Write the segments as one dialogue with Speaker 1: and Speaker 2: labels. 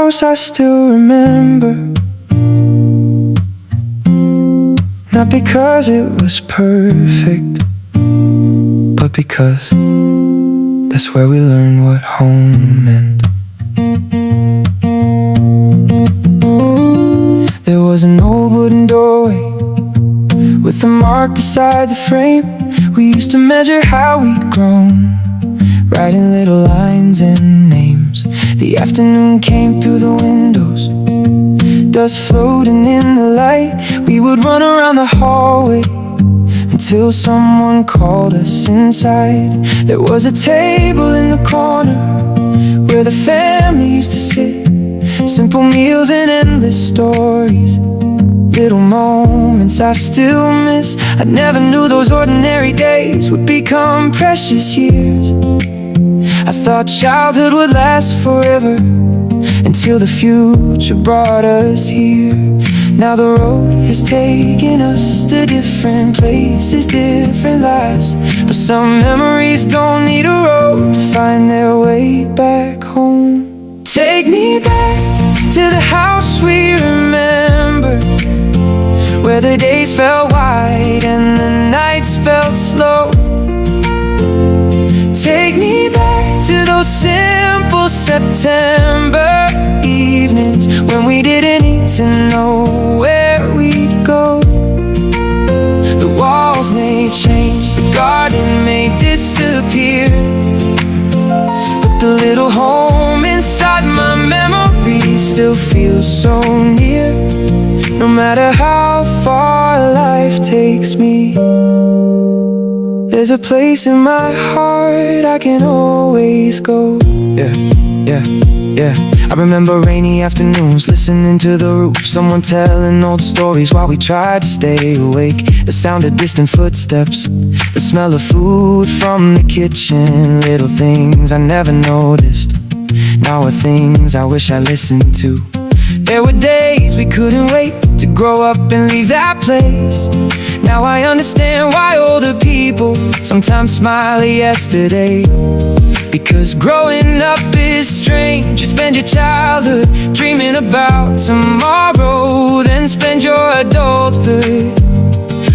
Speaker 1: house I still remember. Not because it was perfect, but because that's where we learned what home meant. There was an old wooden doorway with a mark beside the frame. We used to measure how we'd grown, writing little lines and names. The afternoon came through the windows, dust floating in the light. We would run around the hallway until someone called us inside. There was a table in the corner where the family used to sit. Simple meals and endless stories, little moments I still miss. I never knew those ordinary days would become precious years. I thought childhood would last forever, until the future brought us here. Now the road has taken us to different places, different lives, but some memories don't need a road to find their way back home. Take me back to the house we remember, where the days felt wide and the nights felt slow. Take me back to those simple September evenings when we didn't need to know where we'd go. The walls may change, the garden may disappear, but the little home inside my memory still feels so near. No matter how far life takes me, there's a place in my heart I can always go. Yeah. I remember rainy afternoons, listening to the roof, someone telling old stories while we tried to stay awake. The sound of distant footsteps, the smell of food from the kitchen. Little things I never noticed now are things I wish I listened to. There were days we couldn't wait to grow up and leave that place. Now I understand why older people sometimes smile at yesterday, because growing up is strange. You spend your childhood dreaming about tomorrow, then spend your adulthood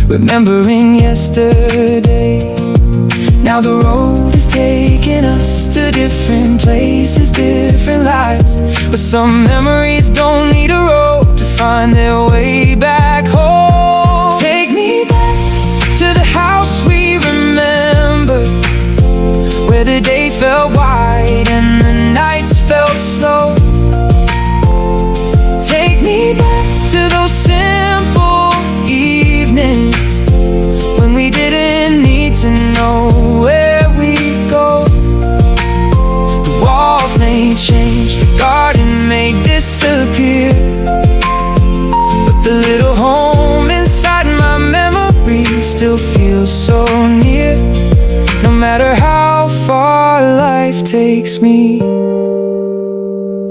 Speaker 1: remembering yesterday. Now the road is taking us to different places, different lives, but some memories don't need a road to find their way back home. Take me back to the house we remember, where the days felt wide and the nights felt slow. Take me back to those simple evenings when we didn't need to know where we'd go. The walls may change, the garden may disappear, but the little home inside my memory still feels so near. No matter how far life takes me,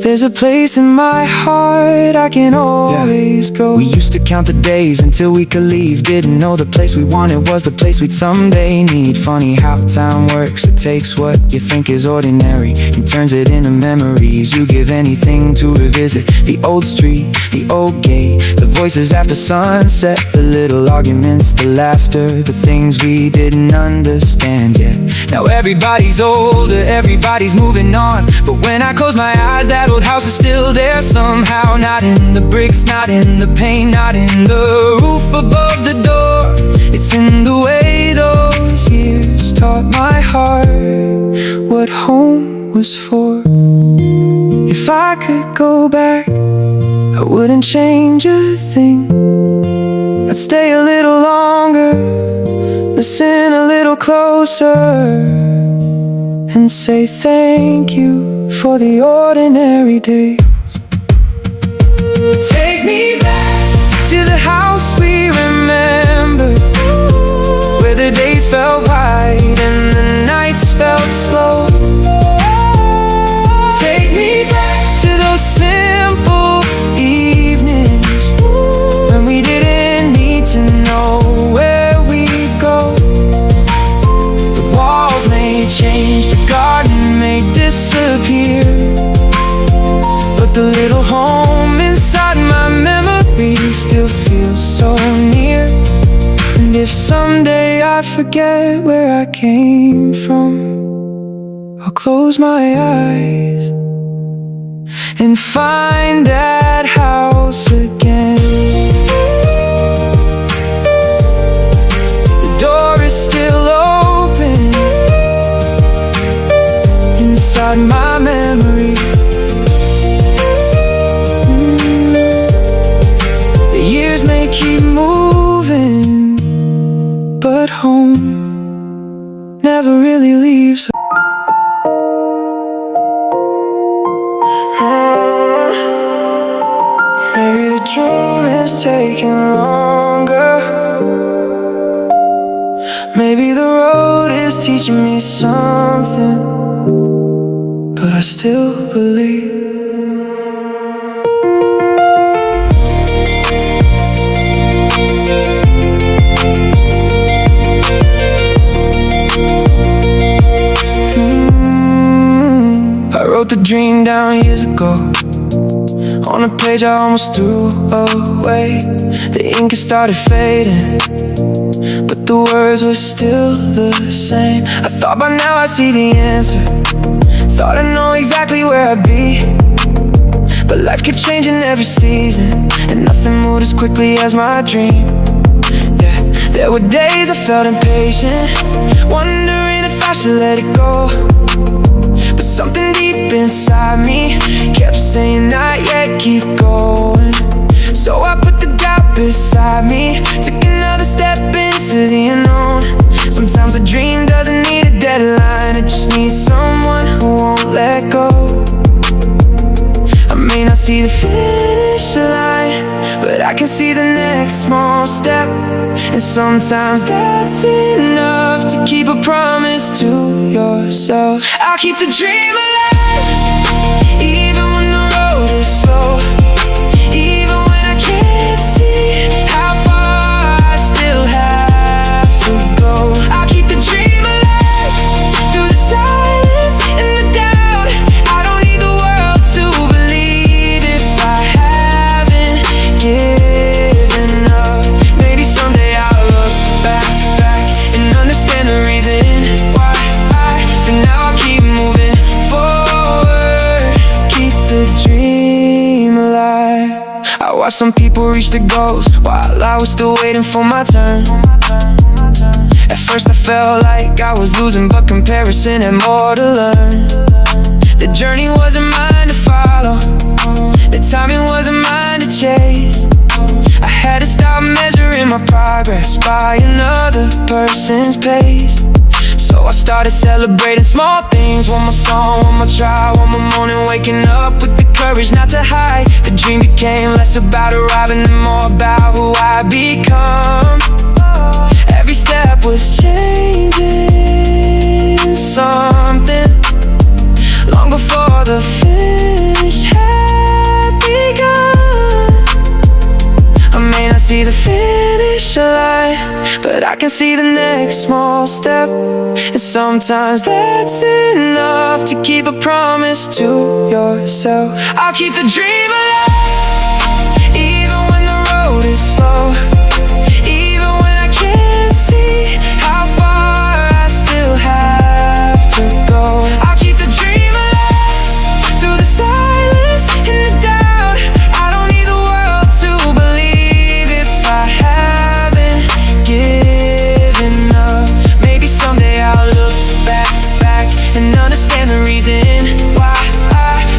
Speaker 1: there's a place in my heart I can always go. We used to count the days until we could leave. Didn't know the place we wanted was the place we'd someday need. Funny how time works, it takes what you think is ordinary and turns it into memories. You give anything to revisit the old street, the old gate, the voices after sunset, the little arguments, the laughter, the things we didn't understand yet. Now everybody's older, everybody's moving on, but when I close my eyes, that old house is still there somehow. Not in the bricks, not in the paint, not in the roof above the door. It's in the way those years taught my heart what home was for. If I could go back, I wouldn't change a thing. I'd stay a little longer, listen a little closer, and say thank you for the ordinary days. Take me back to the house we remember, where the days felt wide and the nights felt slow. Take me back to those simple evenings when we didn't need to know where we'd go. The walls may change, the garden may disappear, but the little still feels so near. And if someday I forget where I came from, I'll close my eyes and find that house again. The door is still open inside my memory. The years may keep moving, but home never really leaves. Maybe the dream is taking longer. Maybe the road is teaching me something, but I still believe. I wrote the dream down years ago on a page I almost threw away. The ink had started fading, but the words were still the same. I thought by now I'd see the answer, thought I know exactly where I'd be. But life kept changing every season, and nothing moved as quickly as my dream. Yeah, there were days I felt impatient, wondering if I should let it go. But something deep inside me kept saying not yet, keep going. So I put the doubt beside me, took another step into the unknown. Sometimes a dream doesn't need a deadline, it just needs someone who won't let go. I may not see the finish line, but I can see the next small step. And sometimes that's enough to keep a promise to yourself. I'll keep the dream alive, even when the road is slow, even when I can't see how far I still have to go. I'll keep the dream alive through the silence and the doubt. I don't need the world to believe if I haven't given up. Maybe someday I'll look back and understand the reason why. For now I'll keep moving forward, keep the dream alive. I watched some people reach their goals while I was still waiting for my turn. At first I felt like I was losing, but comparison had more to learn. The journey wasn't mine to follow, the timing wasn't mine to chase. I had to stop measuring my progress by another person's pace. So I started celebrating small things, one more song, one more try, one more morning, waking up with the courage not to hide. The dream became less about arriving and more about who I become. Every step was changing something long before the finish had begun. I may not see the finish line, but I can see the next small step. And sometimes that's enough to keep a promise to yourself. I'll keep the dream alive, even when the road is slow, even when I can't see how far I still have to go. I'll keep the dream alive through the silence and the doubt. I don't need the world to believe if I haven't given up. Maybe someday I'll look back and understand the reason why.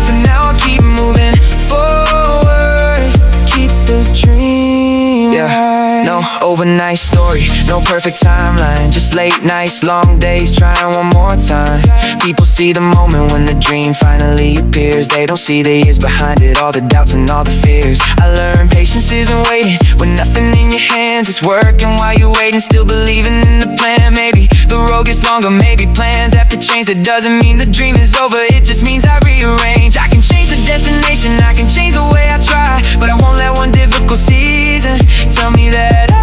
Speaker 1: For now I'll keep moving forward, keep the dream alive. No overnight story, no perfect timeline, just late nights, long days, trying one more time. People see the moment when the dream finally appears. They don't see the years behind it, all the doubts and all the fears. I learned patience isn't waiting when nothing in your hands. It's working while you're waiting, still believing in the plan. Maybe the road gets longer, maybe plans have to change. That doesn't mean the dream is over, it just means I rearrange. I can change the destination, I can change the way I try, but I won't let one difficult season tell me that I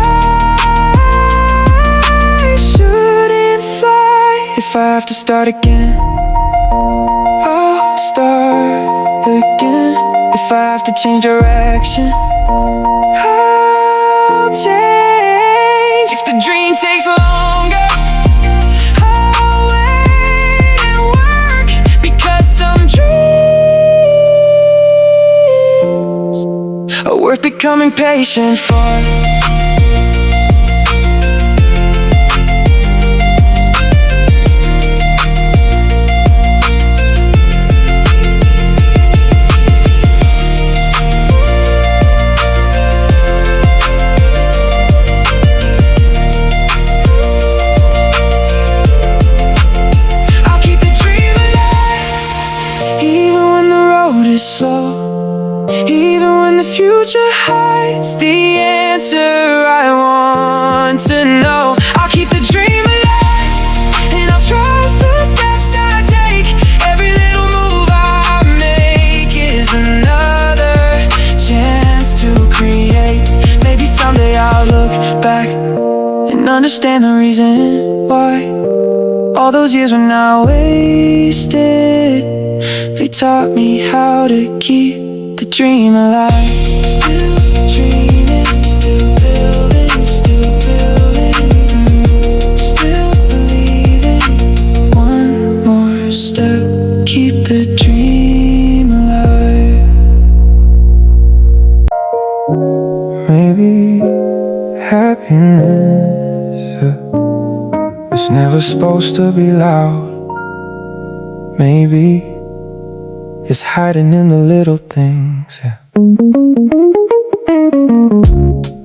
Speaker 1: shouldn't fly. If I have to start again, I'll start again. If I have to change direction, takes longer. I'll wait and work, because some dreams are worth becoming patient for. Slow, even when the future hides the answer I want to know. I'll keep the dream alive, and I'll trust the steps I take. Every little move I make is another chance to create. Maybe someday I'll look back and understand the reason why all those years were not wasted. They taught me how to keep the dream alive. Still dreaming, still building, still building, still believing. One more step, keep the dream alive. Maybe happiness was never supposed to be loud. Maybe it's hiding in the little things, yeah.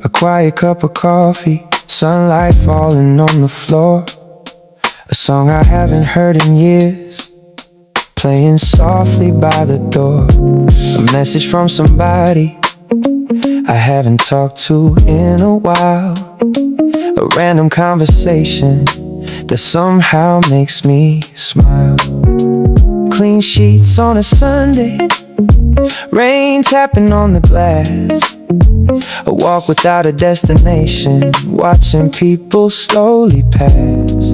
Speaker 1: A quiet cup of coffee, sunlight falling on the floor, a song I haven't heard in years, playing softly by the door. A message from somebody I haven't talked to in a while. A random conversation that somehow makes me smile. Clean sheets on a Sunday, rain tapping on the glass. A walk without a destination, watching people slowly pass.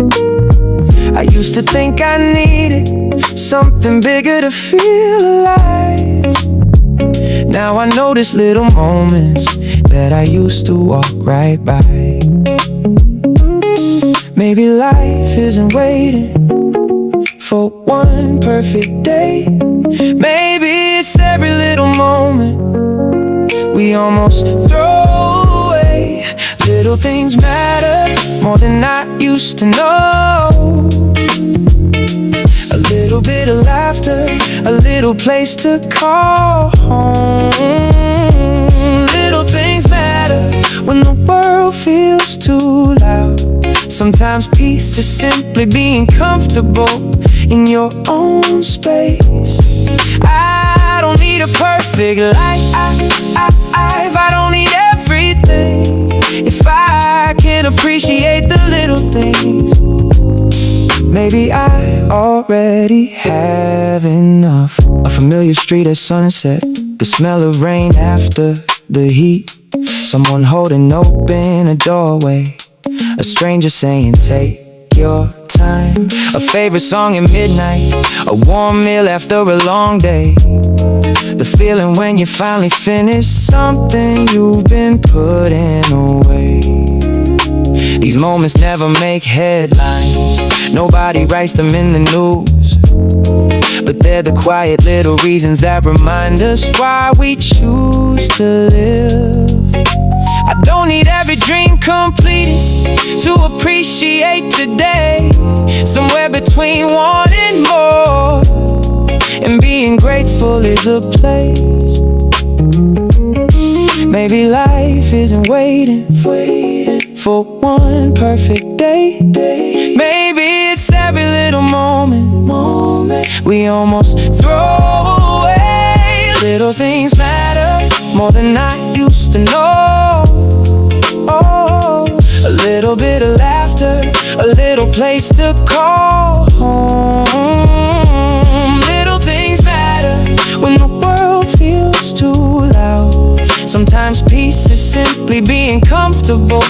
Speaker 1: I used to think I needed something bigger to feel alive. Now I notice little moments that I used to walk right by. Maybe life isn't waiting for one perfect day. Maybe it's every little moment we almost throw away. Little things matter more than I used to know. A little bit of laughter, a little place to call home. Little things matter when the world feels too loud. Sometimes peace is simply being comfortable in your own space. I don't need a perfect life. I don't need everything. If I can appreciate the little things, maybe I already have enough. A familiar street at sunset, the smell of rain after the heat, someone holding open a doorway, a stranger saying take your time. A favorite song at midnight, a warm meal after a long day. The feeling when you finally finish something you've been putting away. These moments never make headlines, nobody writes them in the news, but they're the quiet little reasons that remind us why we choose to live. I don't need every dream completed to appreciate today. Somewhere between wanting more and being grateful is a place. Maybe life isn't waiting for one perfect day. Maybe it's every little moment we almost throw away. Little things matter more than I used to know. A little bit of laughter, a little place to call home. Little things matter when the world feels too loud. Sometimes peace is simply being comfortable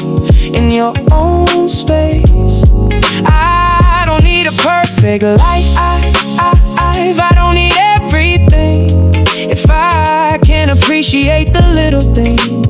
Speaker 1: in your own space. I don't need a perfect life. I don't need everything. If I can appreciate the little things,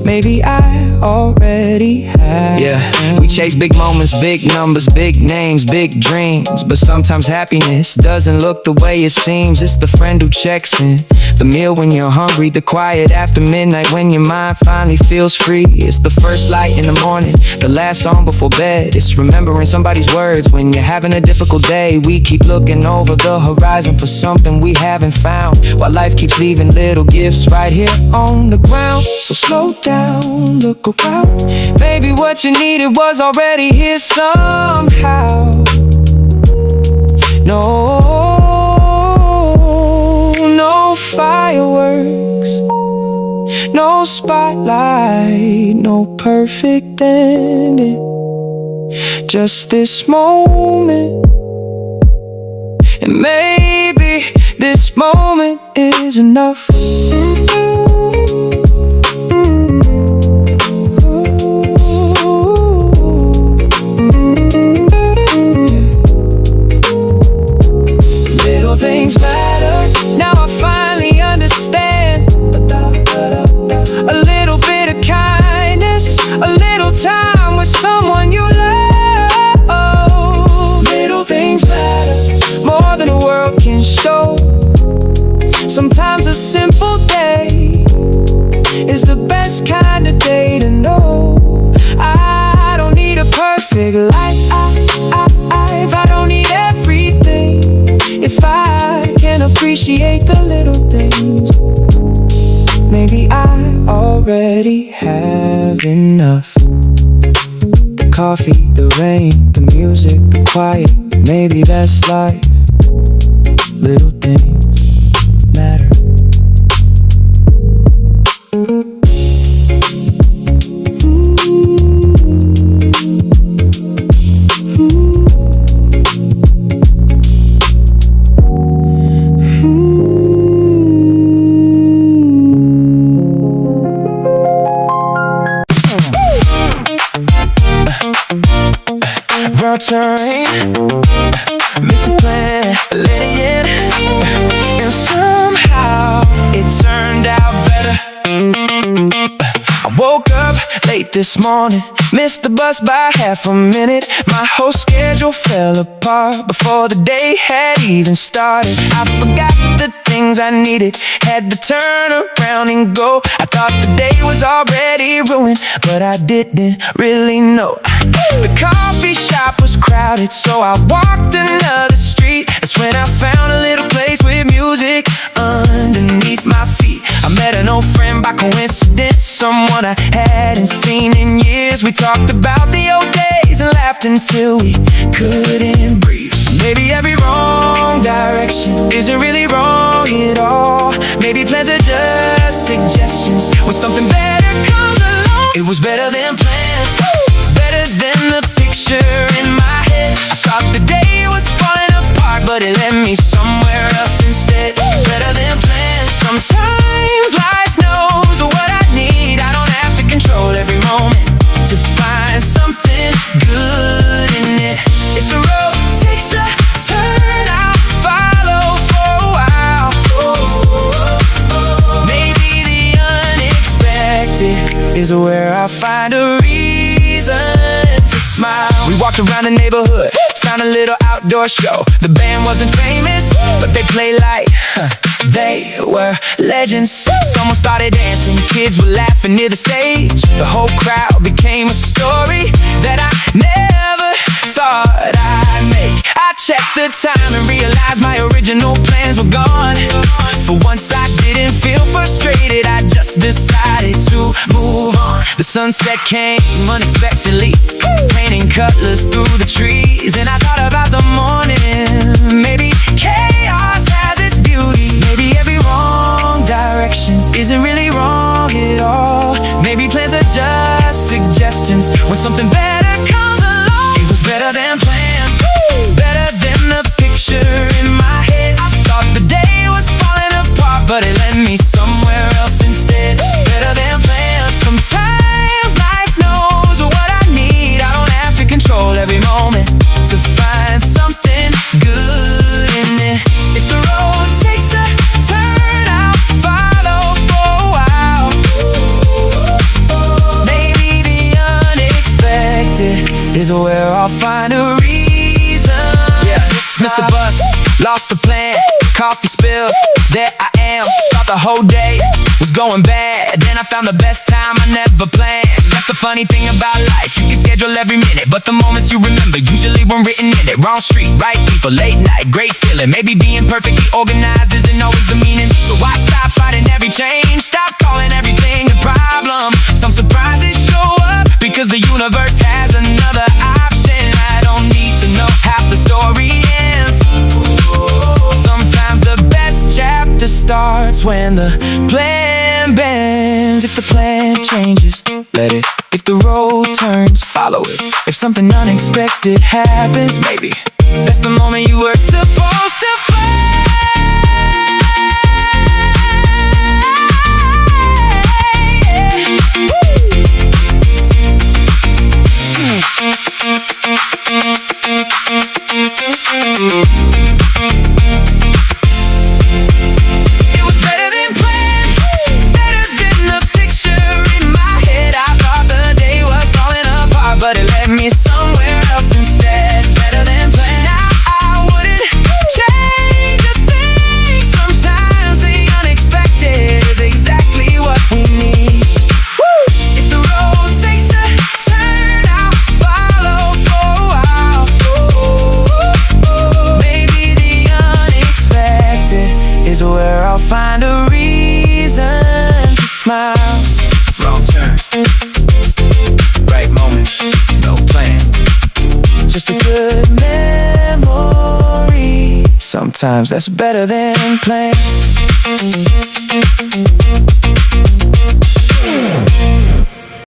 Speaker 1: maybe I already have.
Speaker 2: Yeah, we chase big moments, big numbers, big names, big dreams. But sometimes happiness doesn't look the way it seems. It's the friend who checks in, the meal when you're hungry, the quiet after midnight when your mind finally feels free. It's the first light in the morning, the last song before bed. It's remembering somebody's words when you're having a difficult day. We keep looking over the horizon for something we haven't found, while life keeps leaving little gifts right here on the ground. So slow down, look around. Maybe what you needed was already here somehow. No fireworks, no spotlight, no perfect ending. Just this moment, and maybe this moment is enough. Little things matter, now I finally understand. A little bit of kindness, a little time with someone you love. Little things matter, more than the world can show. Sometimes a simple day is the best kind of day to know. I don't need a perfect life, I don't need everything. If I can appreciate the little things, maybe I already have enough. The coffee, the rain, the music, the quiet, maybe that's life. Little things matter. Time, Mr. Plan, let it in, and somehow it turned out better. I woke up late this morning, missed the bus by half a minute. My whole schedule fell apart before the day had even started. I forgot the things I needed, had to turn around and go. I thought the day was already ruined, but I didn't really know. The coffee shop was crowded, so I walked another street. That's when I found a little place with music underneath my feet. I met an old friend by coincidence, someone I hadn't seen in years. We talked about the old days and laughed until we couldn't breathe. Maybe every wrong direction isn't really wrong at all. Maybe plans are just suggestions when something better comes along. It was better than planned, better than the picture in my head. I thought the day was falling apart, but it led me somewhere else instead. Better than planned. Sometimes life knows what I need. I don't have to control every moment to find something good in it. If the road takes a turn, I'll follow for a while. Maybe the unexpected is where I find a reason to smile. We walked around the neighborhood, found a little outdoor show. The band wasn't famous, but they played like they were legends. Someone started dancing, kids were laughing near the stage. The whole crowd became a story that I never thought I'd make. I checked the time and realized my original plans were gone. For once I didn't feel frustrated, I just decided to move on. The sunset came unexpectedly, painting colors through the trees. And I thought about the morning, maybe chaos has its beauty. Maybe every wrong direction isn't really wrong at all. Maybe plans are just suggestions when something better comes along. It was better than planned, better than the picture in my head. I thought the day was falling apart, but it led me somewhere else instead. Better than planned. Sometimes life knows what I need. I don't have to control every moment to find something good in it. If the road takes a turn, I'll follow for a while.
Speaker 1: is where I'll find a reason.
Speaker 2: Yeah, Mr. Bus, lost the plan, coffee spilled, there I am. Thought the whole day was going bad, then I found the best time I never planned. That's the funny thing about life, you can schedule every minute, but the moments you remember usually weren't written in it. Wrong street, right people, late night, great feeling. Maybe being perfectly organized isn't always the meaning, so why stop fighting every change? Stop calling everything a problem. Some surprises show up because the universe has another option. I don't need to know how the story ends. Sometimes the best chapter starts when the plan bends. If the plan changes, let it. If the road turns, follow it. If something unexpected happens, maybe that's the moment you were supposed to find. It was better than planned, better than the picture in my head. I thought the day was falling apart, but it led me somewhere else instead. Better than planned. Now I wouldn't change a thing. Sometimes the unexpected is exactly what we need. If the road takes a turn, I'll follow for a while. Maybe the unexpected is where I'll find a reason to smile. Wrong turn, right moment, no plan, just a good memory. Sometimes that's better than planned.